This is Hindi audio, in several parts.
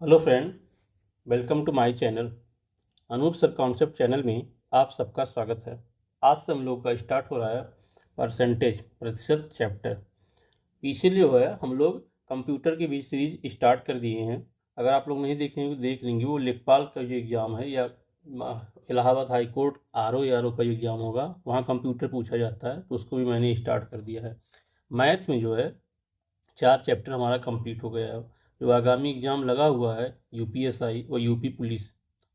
Hello friend, welcome to my channel. Anoop sir concept channel में आप सबका स्वागत है। आज से हम लोग का स्टार्ट हो रहा है परसेंटेज प्रतिशत चैप्टर। इसीलिए जो है हम लोग कंप्यूटर की भी सीरीज स्टार्ट कर दिए हैं। अगर आप लोग नहीं देखेंगे तो देख लेंगे। वो लेखपाल का जो एग्ज़ाम है या Allahabad high court R O का जो एग्ज़ाम होगा वहाँ कंप्यूटर पूछा जाता है, तो उसको भी मैंने स्टार्ट कर दिया है। मैथ में जो है 4 चैप्टर हमारा कंप्लीट हो गया है। जो आगामी एग्ज़ाम लगा हुआ है यूपीएसआई और यूपी पुलिस,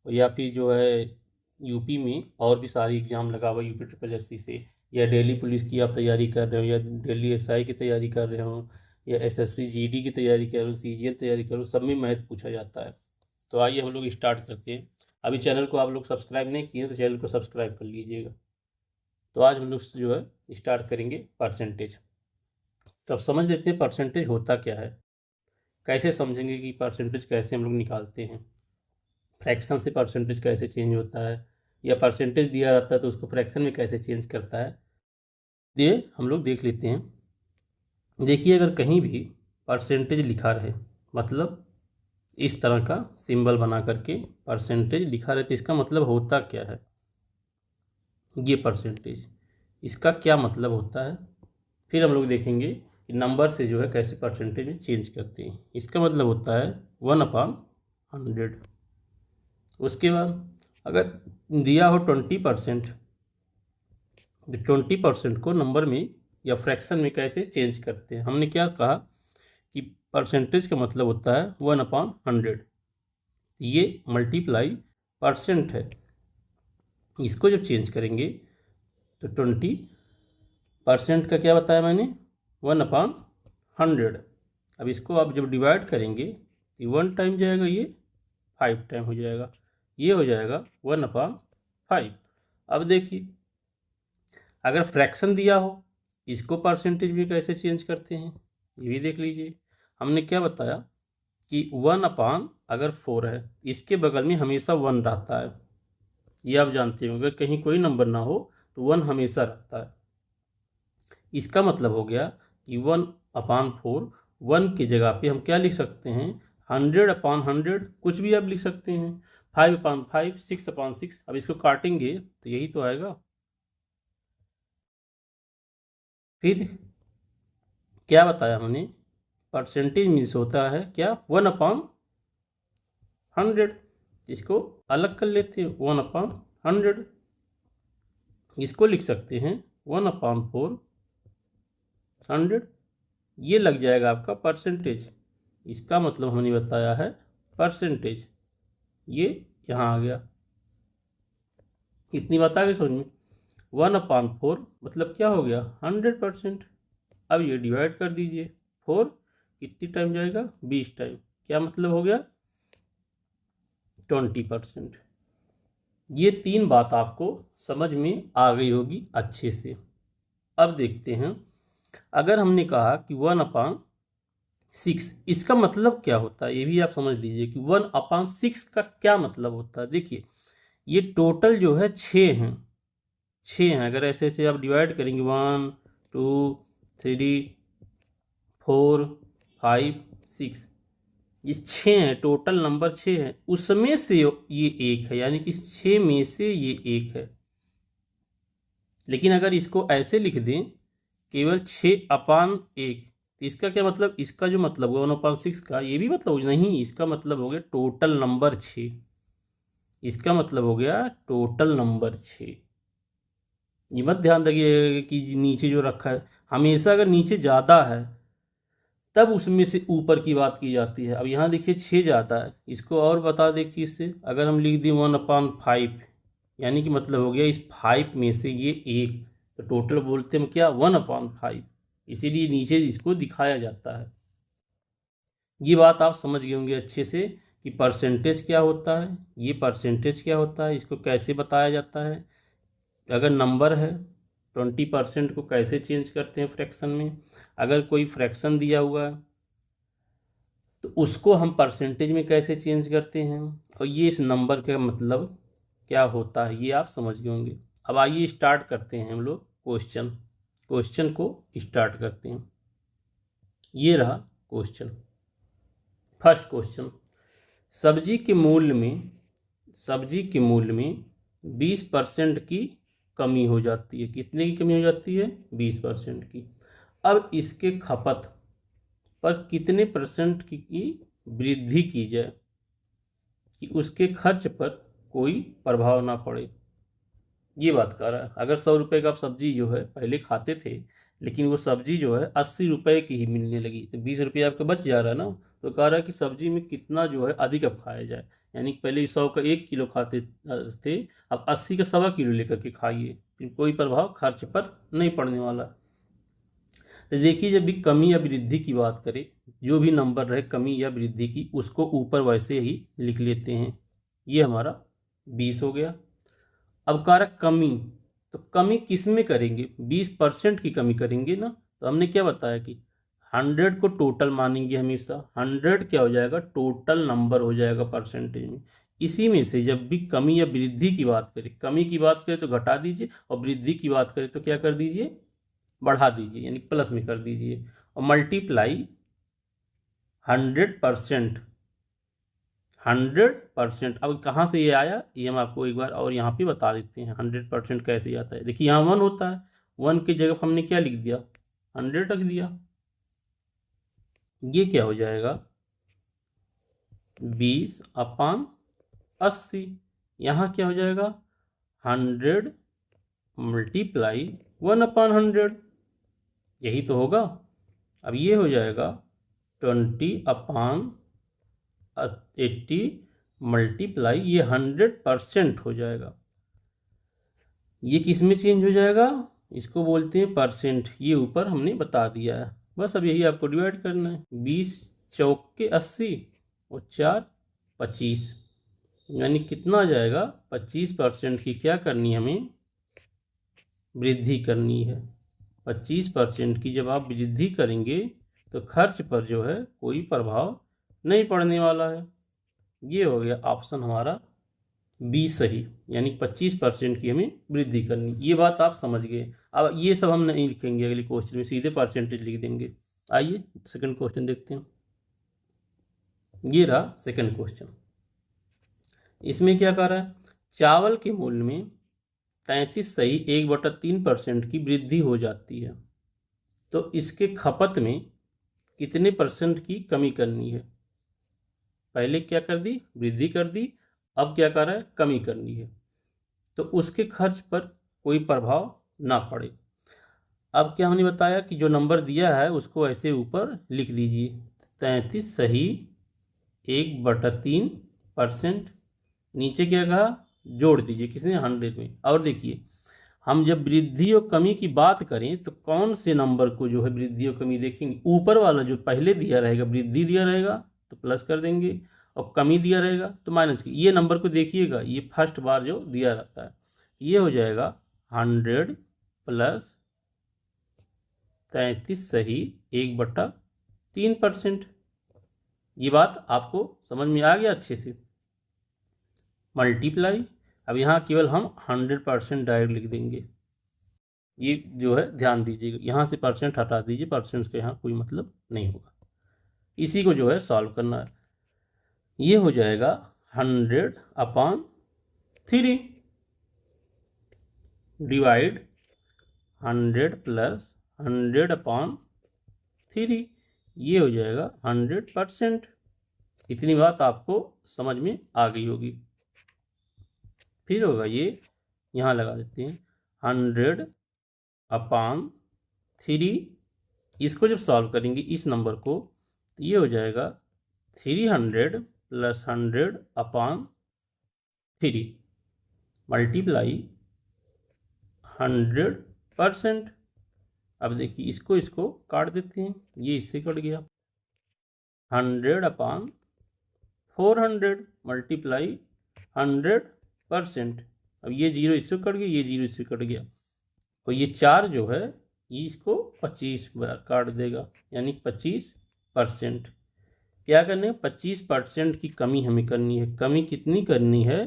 और या फिर जो है यूपी में और भी सारी एग्ज़ाम लगा हुआ है यूपी ट्रिपल एससी से, या दिल्ली पुलिस की आप तैयारी कर रहे हो, या दिल्ली एसआई की तैयारी कर रहे हो, या एसएससी जीडी की तैयारी कर रहे हो, सीजीएल तैयारी कर रहे हो, सब में मैथ पूछा जाता है। तो आइए हम लोग स्टार्ट करते हैं। अभी चैनल को आप लोग सब्सक्राइब नहीं किए तो चैनल को सब्सक्राइब कर लीजिएगा। तो आज हम लोग जो है स्टार्ट करेंगे परसेंटेज। तो अब समझ लेते हैं परसेंटेज होता क्या है। कैसे समझेंगे कि परसेंटेज कैसे हम लोग निकालते हैं, फ्रैक्शन से परसेंटेज कैसे चेंज होता है, या परसेंटेज दिया रहता है तो उसको फ्रैक्शन में कैसे चेंज करता है, ये हम लोग देख लेते हैं। देखिए, अगर कहीं भी परसेंटेज लिखा रहे, मतलब इस तरह का सिंबल बना करके परसेंटेज लिखा रहे, तो इसका मतलब होता क्या है। ये परसेंटेज, इसका क्या मतलब होता है। फिर हम लोग देखेंगे कि नंबर से जो है कैसे परसेंटेज में चेंज करते हैं। इसका मतलब होता है 1/100। उसके बाद अगर दिया हो 20%, तो 20% को नंबर में या फ्रैक्शन में कैसे चेंज करते हैं। हमने क्या कहा कि परसेंटेज का मतलब होता है 1/100। ये मल्टीप्लाई परसेंट है। इसको जब चेंज करेंगे तो 20% का क्या बताया मैंने, 1/100। अब इसको आप जब डिवाइड करेंगे तो 1 टाइम जाएगा, ये 5 टाइम हो जाएगा, ये हो जाएगा 1/5। अब देखिए, अगर फ्रैक्शन दिया हो, इसको परसेंटेज में कैसे चेंज करते हैं, ये भी देख लीजिए। हमने क्या बताया कि 1/4 है, इसके बगल में हमेशा 1 रहता है। ये आप जानते हो, अगर कहीं कोई नंबर ना हो तो 1 हमेशा रहता है। इसका मतलब हो गया कि 1/4, 1 की जगह पे हम क्या लिख सकते हैं, 100/100, कुछ भी आप लिख सकते हैं। 5/5, 6/6। अब इसको काटेंगे तो यही तो आएगा। फिर क्या बताया हमने, परसेंटेज मीन्स होता है क्या, 1/100। इसको अलग कर लेते हैं, 1/100। इसको लिख सकते हैं 1/400। ये लग जाएगा आपका परसेंटेज। इसका मतलब हमने बताया है परसेंटेज। ये यहाँ आ गया। इतनी बात आ गई समझ में। 1/4 मतलब क्या हो गया, 100%। अब ये डिवाइड कर दीजिए, 4 कितनी टाइम जाएगा, 20 टाइम। क्या मतलब हो गया, 20%। ये 3 बात आपको समझ में आ गई होगी अच्छे से। अब देखते हैं, अगर हमने कहा कि 1/6, इसका मतलब क्या होता है, ये भी आप समझ लीजिए कि 1/6 का क्या मतलब होता है। देखिए, ये टोटल जो है 6 हैं, 6 हैं। अगर ऐसे ऐसे आप डिवाइड करेंगे, 1 2 3 4 5 6, ये 6 हैं, टोटल नंबर 6 है, उसमें से ये एक है, यानी कि 6 में से ये एक है। लेकिन अगर इसको ऐसे लिख दें, केवल 6/1, तो इसका क्या मतलब, इसका जो मतलब हुआ 1/6 का, ये भी मतलब नहीं, इसका मतलब हो गया टोटल नंबर 6। इसका मतलब हो गया टोटल नंबर 6। ये मत ध्यान रखिए कि नीचे जो रखा है, हमेशा अगर नीचे ज़्यादा है तब उसमें से ऊपर की बात की जाती है। अब यहाँ देखिए 6 ज़्यादा है, इसको और बता दें चीज़ से, अगर हम लिख दें 1/5, यानी कि मतलब हो गया इस 5 में से ये एक, तो टोटल बोलते हैं क्या, 1/5। इसीलिए नीचे इसको दिखाया जाता है। ये बात आप समझ गए होंगे अच्छे से कि परसेंटेज क्या होता है, ये परसेंटेज क्या होता है, इसको कैसे बताया जाता है। अगर नंबर है 20% को कैसे चेंज करते हैं फ्रैक्शन में। अगर कोई फ्रैक्शन दिया हुआ है तो उसको हम परसेंटेज में कैसे चेंज करते हैं, और ये इस नंबर का मतलब क्या होता है, ये आप समझ गए होंगे। अब आइए स्टार्ट करते हैं हम लोग क्वेश्चन को स्टार्ट करते हैं। ये रहा क्वेश्चन। फर्स्ट क्वेश्चन, सब्जी के मूल्य में 20% की कमी हो जाती है। कितने की कमी हो जाती है? 20% की। अब इसके खपत पर कितने परसेंट की वृद्धि की जाए कि उसके खर्च पर कोई प्रभाव ना पड़े, ये बात कर रहा है। अगर 100 रुपये का आप सब्जी जो है पहले खाते थे, लेकिन वो सब्जी जो है 80 रुपये की ही मिलने लगी, तो 20 रुपये आपका बच जा रहा है ना। तो कह रहा है कि सब्जी में कितना जो है अधिक अब खाया जाए, यानी पहले 100 का 1 किलो खाते थे, अब 80 का 1.25 किलो लेकर के खाइए, फिर कोई प्रभाव खर्च पर नहीं पड़ने वाला। तो देखिए, जब भी कमी या वृद्धि की बात करें, जो भी नंबर रहे कमी या वृद्धि की, उसको ऊपर वैसे ही लिख लेते हैं। ये हमारा 20 हो गया। अब कारक कमी, तो कमी किस में करेंगे? 20% की कमी करेंगे ना। तो हमने क्या बताया कि 100 को टोटल मानेंगे हमेशा। 100 क्या हो जाएगा? टोटल नंबर हो जाएगा परसेंटेज में। इसी में से जब भी कमी या वृद्धि की बात करें, कमी की बात करें तो घटा दीजिए, और वृद्धि की बात करें तो क्या कर दीजिए? बढ़ा दीजिए, यानी प्लस में कर दीजिए। और मल्टीप्लाई 100%। 100%। अब कहाँ से ये आया, ये हम आपको एक बार और यहाँ पे बता देते हैं 100% कैसे आता है। देखिए, यहाँ 1 होता है, 1 की जगह हमने क्या लिख दिया? 100 रख दिया। ये क्या हो जाएगा? 20/80। यहाँ क्या हो जाएगा? 100 मल्टीप्लाई 1/100, यही तो होगा। अब ये हो जाएगा 20/80 मल्टीप्लाई, ये 100% हो जाएगा। ये किस में चेंज हो जाएगा? इसको बोलते हैं परसेंट। ये ऊपर हमने बता दिया है, बस अब यही आपको डिवाइड करना है। 20 चौके 80 और 4 25, यानी कितना आ जाएगा? 25% की क्या करनी है हमें? वृद्धि करनी है। 25% की जब आप वृद्धि करेंगे तो खर्च पर जो है कोई प्रभाव नहीं पड़ने वाला है। ये हो गया ऑप्शन हमारा 20 सही, यानी 25% की हमें वृद्धि करनी। ये बात आप समझ गए। अब ये सब हम नहीं लिखेंगे अगले क्वेश्चन में, सीधे परसेंटेज लिख देंगे। आइए सेकंड क्वेश्चन देखते हैं। ये रहा सेकंड क्वेश्चन। इसमें क्या कर रहा है? चावल के मूल्य में 33 सही 1/3% की वृद्धि हो जाती है, तो इसके खपत में कितने परसेंट की कमी करनी है? पहले क्या कर दी? वृद्धि कर दी। अब क्या कर रहा है? कमी करनी है, तो उसके खर्च पर कोई प्रभाव ना पड़े। अब क्या हमने बताया कि जो नंबर दिया है उसको ऐसे ऊपर लिख दीजिए। 33 सही 1/3%। नीचे क्या कहा? जोड़ दीजिए। किसने? 100 में। और देखिए, हम जब वृद्धि और कमी की बात करें तो कौन से नंबर को जो है वृद्धि और कमी देखेंगे? ऊपर वाला जो पहले दिया रहेगा, वृद्धि दिया रहेगा तो प्लस कर देंगे, और कमी दिया रहेगा तो माइनस की। ये नंबर को देखिएगा, ये फर्स्ट बार जो दिया रहता है, ये हो जाएगा 100 प्लस 33 सही 1/3%। ये बात आपको समझ में आ गया अच्छे से? मल्टीप्लाई, अब यहाँ केवल हम 100% डायरेक्ट लिख देंगे। ये जो है ध्यान दीजिएगा, यहाँ से परसेंट हटा दीजिए, परसेंट का यहाँ कोई मतलब नहीं होगा। इसी को जो है सॉल्व करना है। ये हो जाएगा 100/3 डिवाइड 100 प्लस 100/3, ये हो जाएगा 100%। इतनी बात आपको समझ में आ गई होगी। फिर होगा ये, यहाँ लगा देते हैं 100/3। इसको जब सॉल्व करेंगे इस नंबर को, तो ये हो जाएगा 300 प्लस 100/3 मल्टीप्लाई 100%। अब देखिए, इसको काट देते हैं, ये इससे कट गया। 100/400 मल्टीप्लाई 100%। अब ये 0 इससे कट गया, ये 0 इससे कट गया, और ये 4 जो है इसको 25 बार काट देगा, यानी 25%। क्या करने? 25% की कमी हमें करनी है। कमी कितनी करनी है?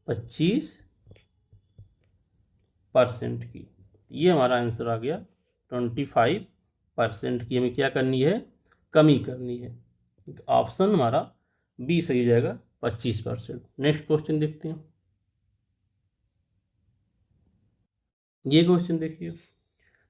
25% की। ये हमारा आंसर आ गया। 25% की हमें क्या करनी है? कमी करनी है। ऑप्शन हमारा बी सही हो जाएगा 25%। नेक्स्ट क्वेश्चन देखते हैं। ये क्वेश्चन देखिए,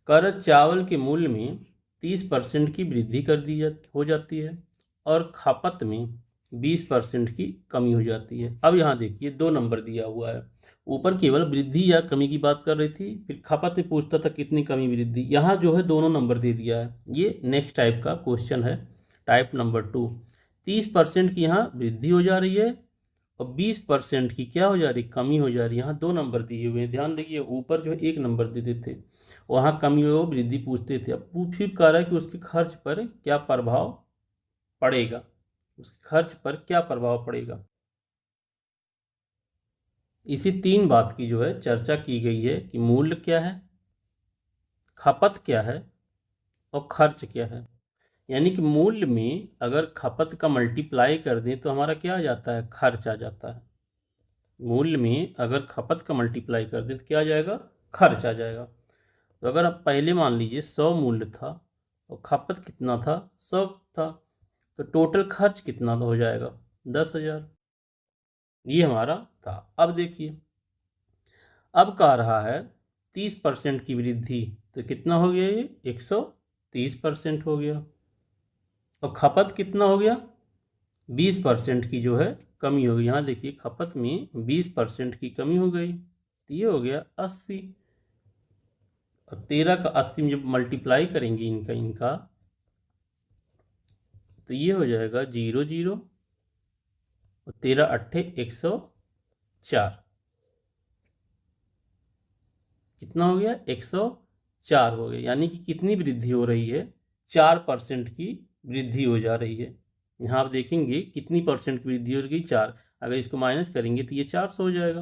कर चावल के मूल्य में 30% की वृद्धि कर दी हो जाती है और खपत में 20% की कमी हो जाती है। अब यहाँ देखिए 2 नंबर दिया हुआ है, ऊपर केवल वृद्धि या कमी की बात कर रही थी, फिर खपत में पूछता था कितनी कमी वृद्धि। यहाँ जो है दोनों नंबर दे दिया है। ये नेक्स्ट टाइप का क्वेश्चन है, टाइप नंबर 2। 30% की यहाँ वृद्धि हो जा रही है और 20% की क्या हो जा रही, कमी हो जा रही है। यहाँ 2 नंबर दिए हुए हैं, ध्यान देखिए, ऊपर जो है 1 नंबर देते थे, वहाँ कमी हो वृद्धि पूछते थे। अब फिर कह रहा है कि उसके खर्च पर क्या प्रभाव पड़ेगा, उसके खर्च पर क्या प्रभाव पड़ेगा। इसी 3 बात की जो है चर्चा की गई है कि मूल्य क्या है, खपत क्या है और खर्च क्या है। यानी कि मूल्य में अगर खपत का मल्टीप्लाई कर दें तो हमारा क्या आ जाता है, खर्च आ जाता है। मूल्य में अगर खपत का मल्टीप्लाई कर दें तो क्या आ जाएगा, खर्च आ जाएगा। तो अगर आप पहले मान लीजिए 100 मूल्य था और खपत कितना था, 100 था, तो टोटल खर्च कितना हो जाएगा, 10,000। ये हमारा था। अब देखिए, अब कह रहा है 30% की वृद्धि, तो कितना हो गया, ये 130% हो गया। और खपत कितना हो गया, 20% की जो है कमी हो गई। यहाँ देखिए खपत में 20% की कमी हो गई, तो ये हो गया 80। और 13 का 80 में जब मल्टीप्लाई करेंगे इनका तो ये हो जाएगा 0 0 और 13 अट्ठे 104। कितना हो गया, 104 हो गया। यानी कि कितनी वृद्धि हो रही है, 4% की वृद्धि हो जा रही है। यहाँ आप देखेंगे कितनी परसेंट की वृद्धि हो रही, 4। अगर इसको माइनस करेंगे तो ये 400 हो जाएगा।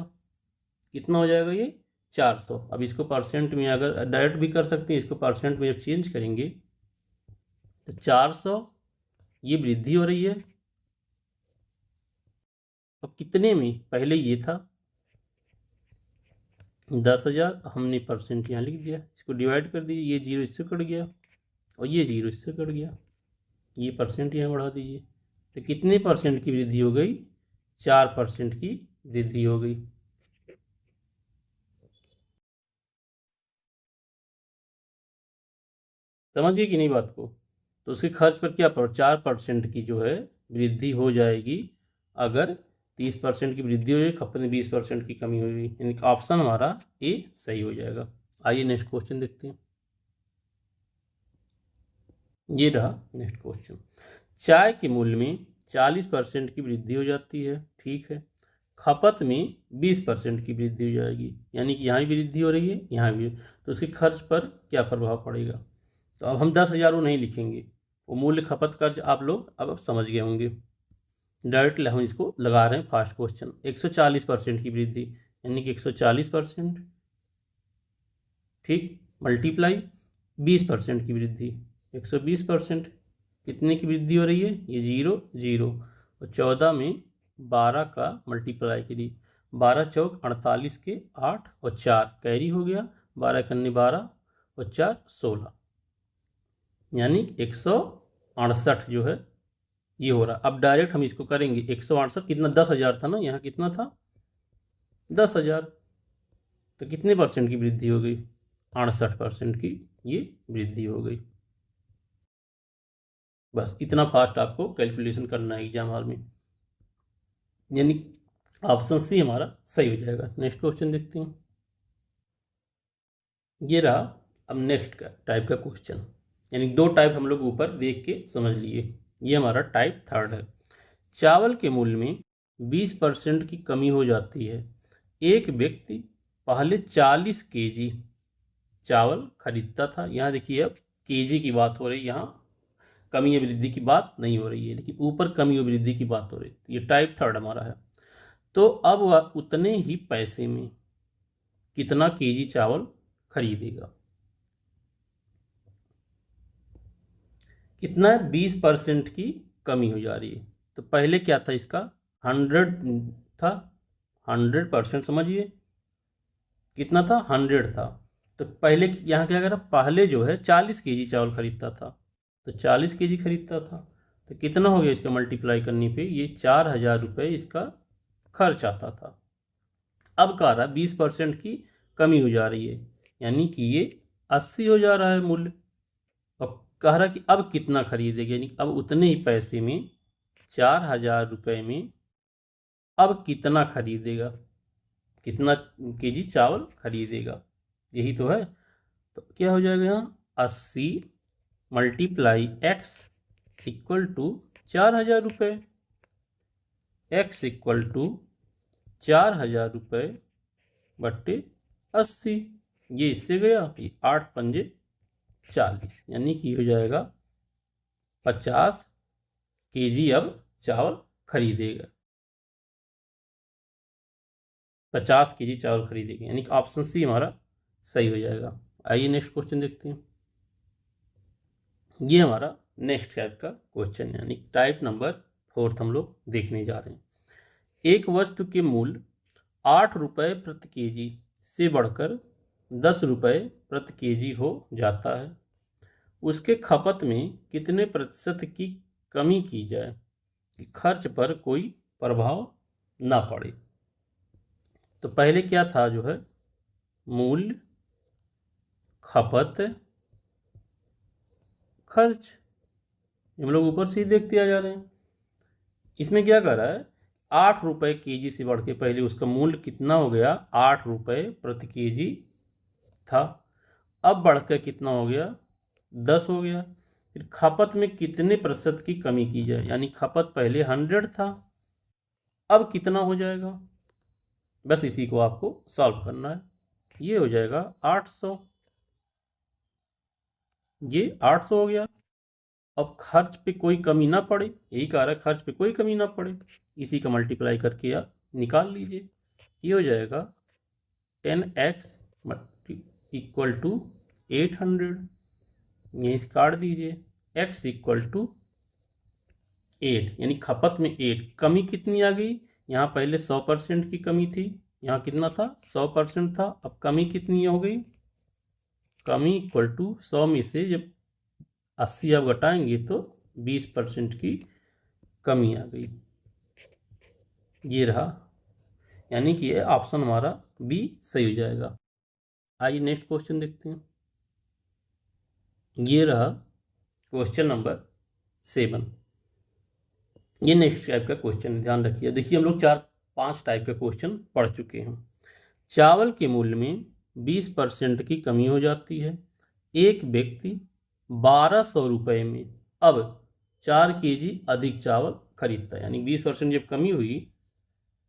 कितना हो जाएगा ये, 400। अब इसको परसेंट में अगर डायरेक्ट भी कर सकते हैं, इसको परसेंट में जब चेंज करेंगे तो 400 ये वृद्धि हो रही है। अब कितने में, पहले ये था 10,000, हमने परसेंट यहाँ लिख दिया, इसको डिवाइड कर दीजिए, ये 0 इससे कट गया और ये 0 इससे कट गया, ये परसेंट यहाँ बढ़ा दीजिए। तो कितने परसेंट की वृद्धि हो गई, 4% की वृद्धि हो गई। समझ गए कि नहीं बात को। तो उसके खर्च पर क्या 4% की जो है वृद्धि हो जाएगी अगर 30% की वृद्धि हो जाए, खपत में 20% की कमी होगी। यानी ऑप्शन हमारा ए सही हो जाएगा। आइए नेक्स्ट क्वेश्चन देखते हैं। ये रहा नेक्स्ट क्वेश्चन, चाय के मूल्य में 40% की वृद्धि हो जाती है, ठीक है, खपत में 20% की वृद्धि हो जाएगी। यानी कि यहाँ भी वृद्धि हो रही है, यहाँ भी, तो उसके खर्च पर क्या प्रभाव पड़ेगा। तो अब हम 10,000 नहीं लिखेंगे, वो मूल्य खपत खर्च आप लोग अब समझ गए होंगे। डायरेक्ट हम इसको लगा रहे हैं फास्ट क्वेश्चन। 140% की वृद्धि, यानी कि 140%, ठीक, मल्टीप्लाई 20% की वृद्धि, 120%। कितने की वृद्धि हो रही है, ये 0 0 और 14 में 12 का मल्टीप्लाई करिए, 12 चौक 48 के 8 और 4 कैरी हो गया, 12 कन्ने 12 और 4 16, यानी 168 जो है ये हो रहा। अब डायरेक्ट हम इसको करेंगे, 168 कितना, 10,000 था ना, यहाँ कितना था 10,000, तो कितने परसेंट की वृद्धि हो गई, 68% की ये वृद्धि हो गई। बस इतना फास्ट आपको कैलकुलेशन करना है एग्जाम हॉल में, यानी ऑप्शन सी हमारा सही हो जाएगा। नेक्स्ट क्वेश्चन देखते हैं। ये रहा अब नेक्स्ट का टाइप का क्वेश्चन, यानी 2 टाइप हम लोग ऊपर देख के समझ लिए। ये हमारा टाइप 3 है। चावल के मूल्य में 20% की कमी हो जाती है। एक व्यक्ति पहले 40 केजी चावल खरीदता था। यहाँ देखिए अब केजी की बात हो रही है, यहाँ कमी या वृद्धि की बात नहीं हो रही है, लेकिन ऊपर कमी और वृद्धि की बात हो रही है। ये टाइप 3 हमारा है। तो अब वह उतने ही पैसे में कितना केजी चावल खरीदेगा। कितना है, 20% की कमी हो जा रही है। तो पहले क्या था इसका, 100 था, 100% समझिए, कितना था, 100 था। तो पहले यहाँ क्या करा, पहले जो है 40 केजी चावल खरीदता था, तो 40 केजी खरीदता था। तो कितना हो गया इसका मल्टीप्लाई करने पे, ये 4,000 रुपये इसका खर्च आता था। अब कह रहा 20% की कमी हो जा रही है, यानी कि ये 80 हो जा रहा है मूल्य। अब कह रहा कि अब कितना खरीदेगा, यानी अब उतने ही पैसे में 4,000 रुपये में अब कितना खरीदेगा, कितना केजी चावल खरीदेगा, यही तो है। तो क्या हो जाएगा यहाँ 80 मल्टीप्लाई एक्स इक्वल टू 4,000 रुपये, एक्स इक्वल टू 4,000 रुपये बट्टे 80। ये इससे गया, ये 8 पंजे 40, यानी कि हो जाएगा 50 केजी अब चावल खरीदेगा, 50 केजी चावल खरीदेगा, यानी कि ऑप्शन सी हमारा सही हो जाएगा। आइए नेक्स्ट क्वेश्चन देखते हैं। ये हमारा नेक्स्ट टाइप का क्वेश्चन, यानी टाइप नंबर 4 हम लोग देखने जा रहे हैं। एक वस्तु के मूल्य 8 रुपये प्रति केजी से बढ़कर 10 रुपये प्रति केजी हो जाता है, उसके खपत में कितने प्रतिशत की कमी की जाए कि खर्च पर कोई प्रभाव ना पड़े। तो पहले क्या था, जो है मूल्य, खपत, खर्च, हम लोग ऊपर से ही देखते आ जा रहे हैं। इसमें क्या कर रहा है, 8 रुपये केजी से बढ़ के पहले उसका मूल्य कितना हो गया, 8 रुपये प्रति केजी था, अब बढ़कर कितना हो गया, 10 हो गया। फिर खपत में कितने प्रतिशत की कमी की जाए, यानी खपत पहले 100 था, अब कितना हो जाएगा, बस इसी को आपको सॉल्व करना है। ये हो जाएगा 800, ये 800 हो गया। अब खर्च पे कोई कमी ना पड़े, यही कह रहा है खर्च पे कोई कमी ना पड़े, इसी का मल्टीप्लाई करके आप निकाल लीजिए। ये हो जाएगा 10x इक्वल टू 800, यहीं से काट दीजिए, x इक्वल टू 8, यानी खपत में 8, कमी कितनी आ गई, यहाँ पहले 100% की कमी थी, यहाँ कितना था 100% था, अब कमी कितनी हो गई, कमी इक्वल टू 100 में से जब 80 आप घटाएंगे तो 20% की कमी आ गई, ये रहा, यानी कि ये ऑप्शन हमारा बी सही हो जाएगा। आइए नेक्स्ट क्वेश्चन देखते हैं। ये रहा क्वेश्चन नंबर 7। ये नेक्स्ट टाइप का क्वेश्चन, ध्यान रखिए। देखिए हम लोग 4-5 टाइप का क्वेश्चन पढ़ चुके हैं। चावल के मूल्य में 20% की कमी हो जाती है, एक व्यक्ति 1200 रुपये में अब 4 केजी अधिक चावल खरीदता है, यानी 20% जब कमी हुई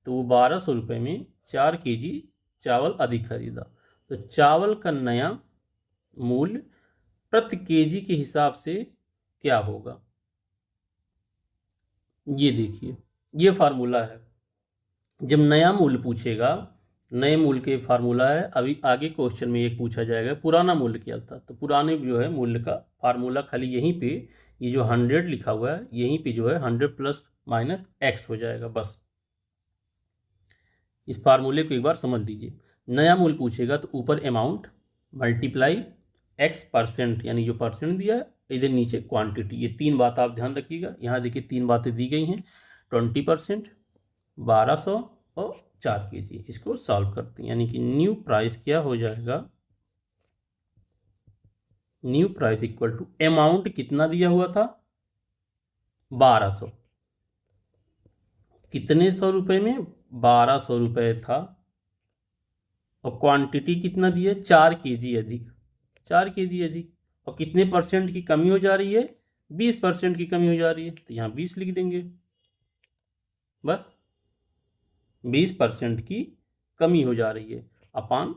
तो वो 1200 रुपये में 4 केजी चावल अधिक खरीदा। तो चावल का नया मूल्य प्रति केजी के हिसाब से क्या होगा, ये देखिए, ये फार्मूला है। जब नया मूल्य पूछेगा, नए मूल्य के फार्मूला है, अभी आगे क्वेश्चन में एक पूछा जाएगा पुराना मूल्य क्या था, तो पुराने जो है मूल्य का फार्मूला खाली यहीं पे, ये जो 100 लिखा हुआ है यहीं पे जो है 100 प्लस माइनस एक्स हो जाएगा, बस इस फार्मूले को एक बार समझ लीजिए। नया मूल्य पूछेगा तो ऊपर अमाउंट मल्टीप्लाई x%, यानी जो परसेंट दिया है, इधर नीचे क्वांटिटी, ये 3 बात आप ध्यान रखिएगा। यहाँ देखिए 3 बातें दी गई हैं, 20%, 1200 और 4 केजी। इसको सॉल्व करते हैं, यानी कि न्यू प्राइस क्या हो जाएगा, new price equal to amount कितना दिया हुआ था 1200, कितने 100 रुपये में 1200 रुपये था, और क्वांटिटी कितना दिया 4 केजी अधिक, 4 केजी अधिक, और कितने परसेंट की कमी हो जा रही है 20% की कमी हो जा रही है, तो यहाँ 20 लिख देंगे, बस 20% की कमी हो जा रही है अपॉन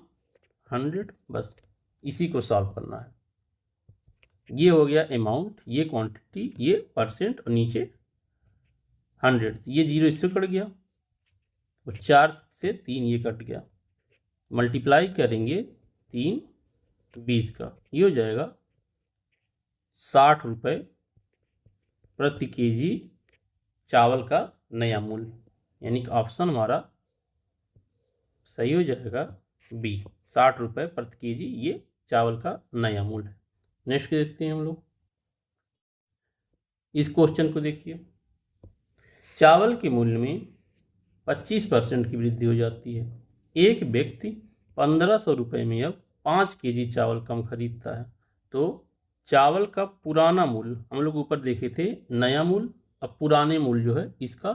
100, बस इसी को सॉल्व करना है। ये हो गया अमाउंट, ये क्वांटिटी, ये परसेंट, और नीचे 100, ये 0 इससे कट गया, और 4 से 3 ये कट गया, मल्टीप्लाई करेंगे 3 20 का, ये हो जाएगा 60 रुपये प्रति केजी चावल का नया मूल्य, यानी कि ऑप्शन हमारा सही हो जाएगा बी, 60 रुपये प्रति केजी ये चावल का नया मूल्य है। नेक्स्ट देखते हैं हम लोग। इस क्वेश्चन को देखिए, चावल के मूल्य में 25% की वृद्धि हो जाती है। एक व्यक्ति 1500 रुपये में अब 5 केजी चावल कम खरीदता है, तो चावल का पुराना मूल्य, हम लोग ऊपर देखे थे नया मूल्य, अब पुराने मूल्य जो है इसका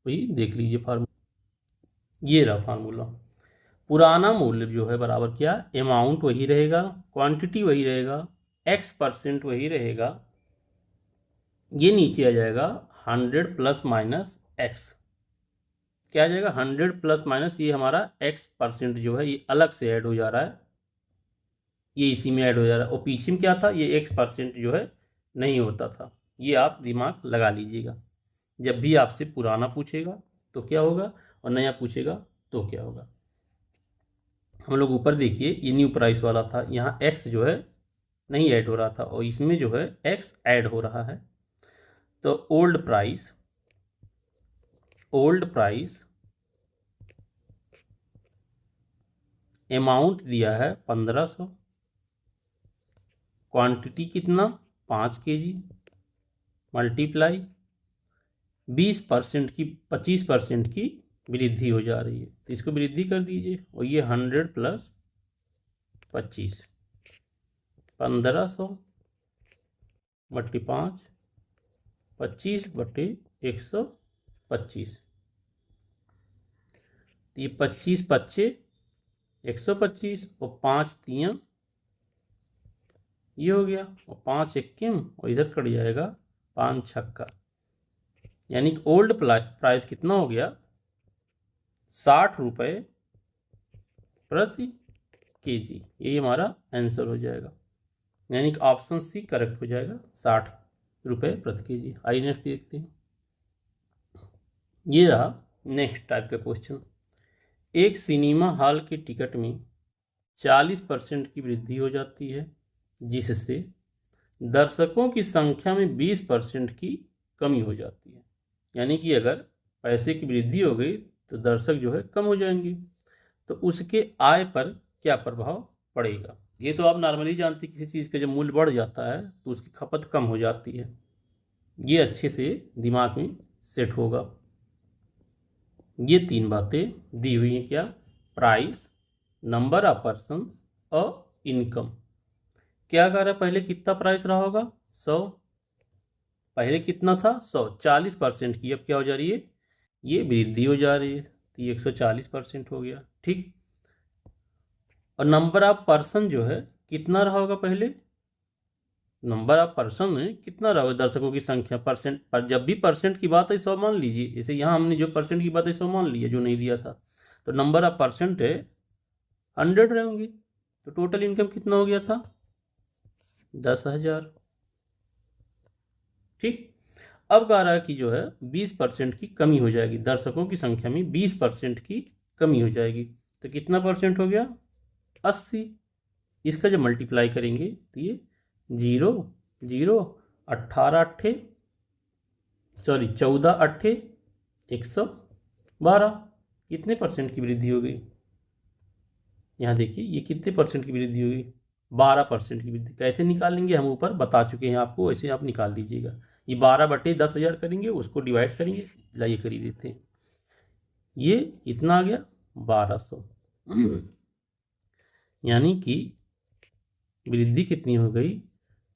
वही देख लीजिए फार्मूला, ये रहा फार्मूला। पुराना मूल्य जो है बराबर क्या, अमाउंट वही रहेगा, क्वांटिटी वही रहेगा, x% वही रहेगा, ये नीचे आ जाएगा 100 प्लस माइनस x, क्या आ जाएगा 100 प्लस माइनस, ये हमारा x% जो है ये अलग से ऐड हो जा रहा है, ये इसी में ऐड हो जा रहा है, और पीछे में क्या था, ये x% जो है नहीं होता था। ये आप दिमाग लगा लीजिएगा, जब भी आपसे पुराना पूछेगा तो क्या होगा और नया पूछेगा तो क्या होगा। हम लोग ऊपर देखिए ये न्यू प्राइस वाला था, यहाँ x जो है नहीं ऐड हो रहा था और इसमें जो है x ऐड हो रहा है। तो ओल्ड प्राइस अमाउंट दिया है 1500, क्वांटिटी कितना 5 केजी, मल्टीप्लाई 20% की 25% की वृद्धि हो जा रही है, तो इसको वृद्धि कर दीजिए, और ये 100 प्लस 25, 1500 बट्टे 5, 25 बट्टे 125, तो ये 25 पच्चे 125 और 5 तियां ये हो गया, और 5 एक्किम और इधर कट जाएगा 5 छक्का, यानी कि ओल्ड प्राइस कितना हो गया 60 रुपये प्रति केजी, ये हमारा आंसर हो जाएगा, यानी कि ऑप्शन सी करेक्ट हो जाएगा 60 रुपये प्रति केजी। आइए नेक्स्ट देखते हैं, ये रहा नेक्स्ट टाइप का क्वेश्चन। एक सिनेमा हॉल के टिकट में 40% की वृद्धि हो जाती है, जिससे दर्शकों की संख्या में 20% की कमी हो जाती है, यानी कि अगर पैसे की वृद्धि हो गई तो दर्शक जो है कम हो जाएंगे, तो उसके आय पर क्या प्रभाव पड़ेगा। ये तो आप नॉर्मली जानते हैं, किसी चीज़ का जब मूल्य बढ़ जाता है तो उसकी खपत कम हो जाती है, ये अच्छे से दिमाग में सेट होगा। ये 3 बातें दी हुई हैं, क्या, प्राइस, नंबर ऑफ पर्सन और इनकम। क्या कह रहा है, पहले कितना प्राइस रहा होगा 100, पहले कितना था 100, 40% की अब क्या हो जा रही है, ये वृद्धि हो जा रही है, तो ये 140% हो गया, ठीक। और नंबर ऑफ पर्सन जो है कितना रहा होगा, पहले नंबर ऑफ पर्सन में कितना रहा होगा, दर्शकों की संख्या परसेंट पर, जब भी परसेंट की बात है 100 मान लीजिए, जैसे यहाँ हमने जो परसेंट की बात है 100 मान लिया जो नहीं दिया था, तो नंबर ऑफ परसेंट है 100 रहेंगे, तो टोटल इनकम कितना हो गया था 10,000, ठीक। अब कह रहा है कि जो है 20% की कमी हो जाएगी, दर्शकों की संख्या में 20% की कमी हो जाएगी, तो कितना परसेंट हो गया 80, इसका जब मल्टीप्लाई करेंगे तो ये 0 0 18 14 8 112, कितने परसेंट की वृद्धि हो गई, यहाँ देखिए ये कितने परसेंट की वृद्धि होगी 12% की वृद्धि। कैसे निकालेंगे हम ऊपर बता चुके हैं आपको, ऐसे आप निकाल लीजिएगा, ये 12/10,000 करेंगे, उसको डिवाइड करेंगे, लाइए कर ही देते हैं, ये कितना आ गया 1200, यानी कि वृद्धि कितनी हो गई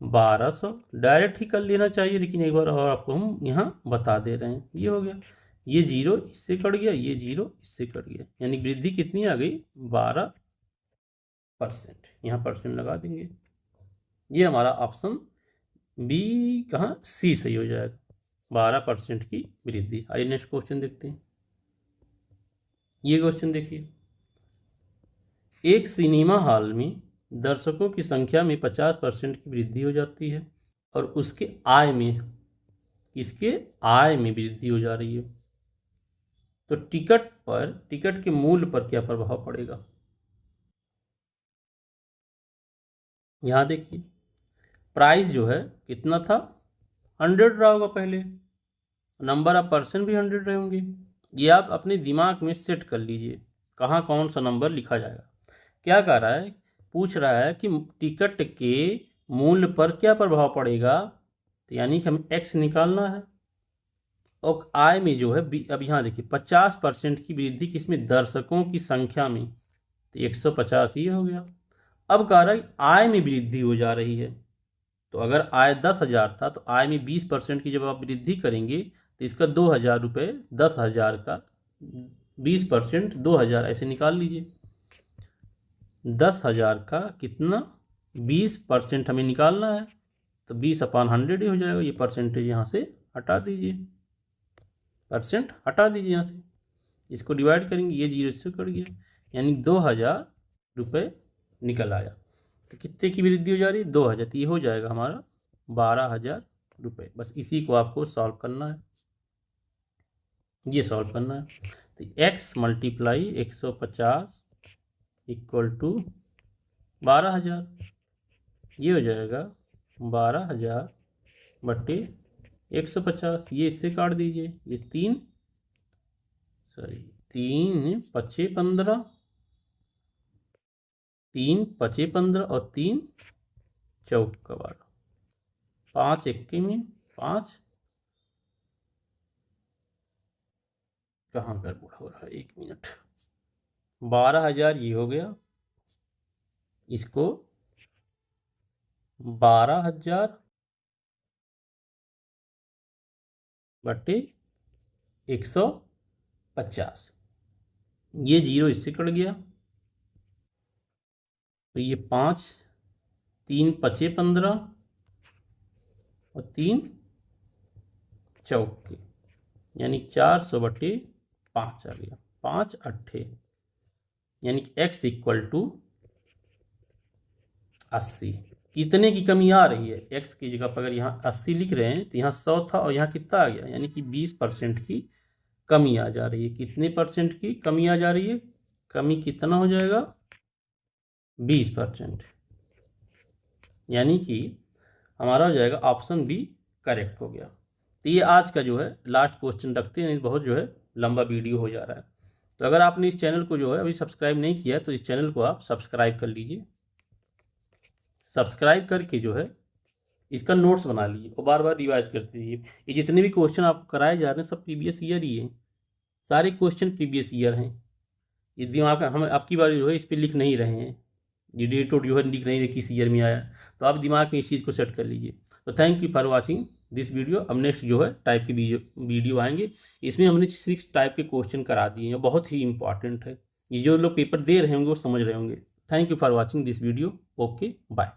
1200। डायरेक्ट ही कर लेना चाहिए, लेकिन एक बार और आपको हम यहाँ बता दे रहे हैं, ये हो गया, ये 0 इससे कट गया, ये 0 इससे कट गया, यानी वृद्धि कितनी आ गई 12%, यहाँ परसेंट लगा देंगे, ये हमारा ऑप्शन बी कहाँ सी सही हो जाएगा, 12% की वृद्धि। आइए नेक्स्ट क्वेश्चन देखते हैं, ये क्वेश्चन देखिए, एक सिनेमा हॉल में दर्शकों की संख्या में 50% की वृद्धि हो जाती है और उसके आय में, इसके आय में वृद्धि हो जा रही है, तो टिकट के मूल्य पर क्या प्रभाव पड़ेगा। यहाँ देखिए प्राइस जो है कितना था 100 रहा होगा पहले, नंबर ऑफ पर्सन भी 100 रहे होंगे, ये आप अपने दिमाग में सेट कर लीजिए कहाँ कौन सा नंबर लिखा जाएगा। क्या कह रहा है, पूछ रहा है कि टिकट के मूल्य पर क्या प्रभाव पड़ेगा, तो यानी कि हमें x निकालना है। और आय में जो है अब यहाँ देखिए 50% की वृद्धि किसमें, दर्शकों की संख्या में, तो 150 ये हो गया। अब कह रहा है आय में वृद्धि हो जा रही है, तो अगर आय 10,000 था तो आय में 20% की जब आप वृद्धि करेंगे तो इसका 2,000 रुपये, 10,000 का 20% 2,000 ऐसे निकाल लीजिए। 10,000 का कितना 20% हमें निकालना है, तो 20/100 ही हो जाएगा। ये परसेंटेज यहाँ से हटा दीजिए, परसेंट हटा दीजिए यहाँ से, इसको डिवाइड करेंगे, ये 0 से कट गया, यानी 2,000 रुपये निकल आया। तो कितने की वृद्धि हो जा रही है, 2,000, तो ये हो जाएगा हमारा 12,000 रुपये। बस इसी को आपको सॉल्व करना है, ये सॉल्व करना है। तो x × 150 = 12,000, ये हो जाएगा 12,000 बटे 150। ये इससे काट दीजिए, ये 3 5 15, 3 5 15 और 3 4 12, 5 1 में 5, कहाँ गड़बड़ हो रहा है, 1 मिनट, 12,000 ये हो गया, इसको 12,000 बटे 150, ये 0 इससे कट गया, तो ये 5 3 5 15 और 3 4, यानी 400 बटे 5 आ गया, 5 8, यानी कि x = 80। कितने की कमी आ रही है, x की जगह पर अगर यहाँ 80 लिख रहे हैं तो यहाँ 100 था और यहाँ कितना आ गया, यानी कि 20% की कमी आ जा रही है। कितने परसेंट की कमी आ जा रही है, कमी कितना हो जाएगा, 20%, यानी कि हमारा हो जाएगा ऑप्शन बी करेक्ट हो गया। तो ये आज का जो है लास्ट क्वेश्चन रखते हैं, बहुत जो है लंबा वीडियो हो जा रहा है। तो अगर आपने इस चैनल को जो है अभी सब्सक्राइब नहीं किया तो इस चैनल को आप सब्सक्राइब कर लीजिए। सब्सक्राइब करके जो है इसका नोट्स बना लीजिए और बार बार रिवाइज करते रहिए। ये जितने भी क्वेश्चन आप कराए जा रहे हैं सब प्रीवियस ईयर ही हैं, सारे क्वेश्चन प्रीवियस ईयर हैं। ये दिमाग हम आपकी बार जो है इस पर लिख नहीं रहे हैं, ये डेट जो है लिख नहीं रहे किस ईयर में आया, तो आप दिमाग में इस चीज़ को सेट कर लीजिए। तो thank you for watching this video. अब नेक्स्ट जो है टाइप के वीडियो आएंगे, इसमें हमने 6 टाइप के क्वेश्चन करा दिए हैं, बहुत ही इंपॉर्टेंट है। ये जो लोग पेपर दे रहे होंगे वो समझ रहे होंगे। Thank you for watching this video. Okay bye.